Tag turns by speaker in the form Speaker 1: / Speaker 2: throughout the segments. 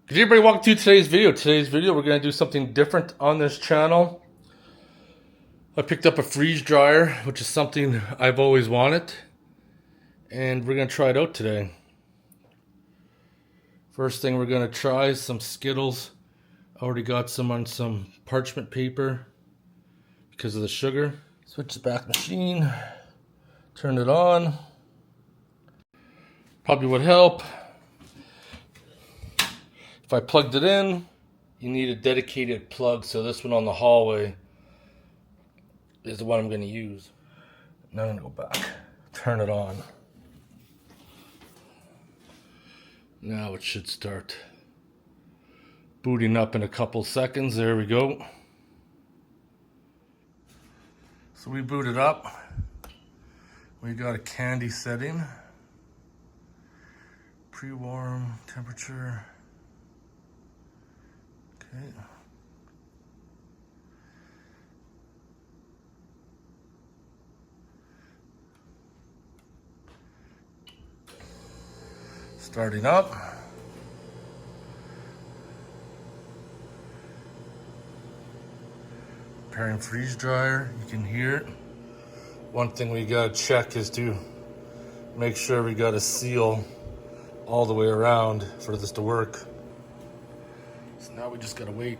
Speaker 1: Good day, everybody. Welcome to today's video. We're going to do something different on this channel. I picked up a freeze dryer, which is something I've always wanted. And we're going to try it out today. First thing we're going to try is some Skittles. I already got some on some parchment paper because of the sugar. Switch the back machine. Turn it on. Probably would help if I plugged it in. You need a dedicated plug, so this one on the hallway is the one I'm going to use. Now I'm going to go back, turn it on. Now it should start booting up in a couple seconds. There we go. So we booted up. We got a candy setting. Pre-warm temperature. Okay. Starting up. Preparing freeze dryer. You can hear it. One thing we gotta check is to make sure we got a seal all the way around for this to work. So now we just gotta wait.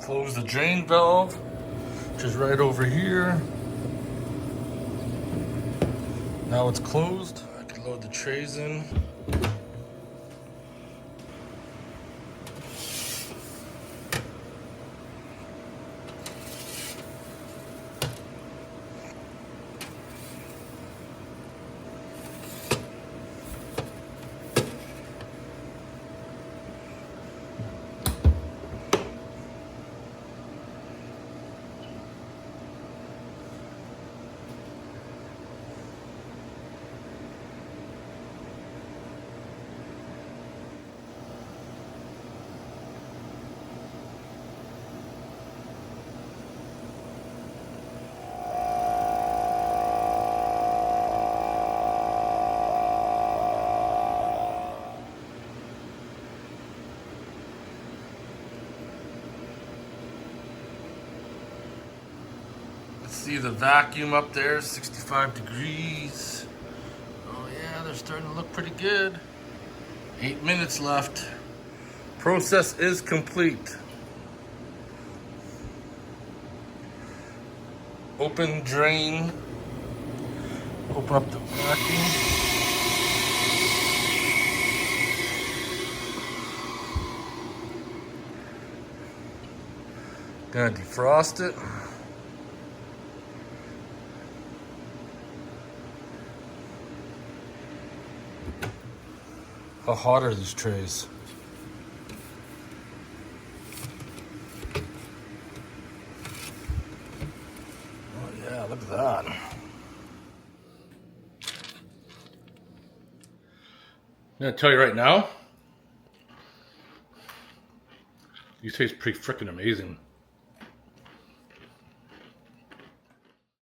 Speaker 1: Close the drain valve, which is right over here. Now it's closed. I can load the trays in. See the vacuum up there, 65 degrees. Oh yeah, they're starting to look pretty good. 8 minutes left. Process is complete. Open drain. Open up the vacuum. Gonna defrost it. How hot are these trays? Oh yeah, look at that. I'm gonna tell you right now, these taste pretty freaking amazing.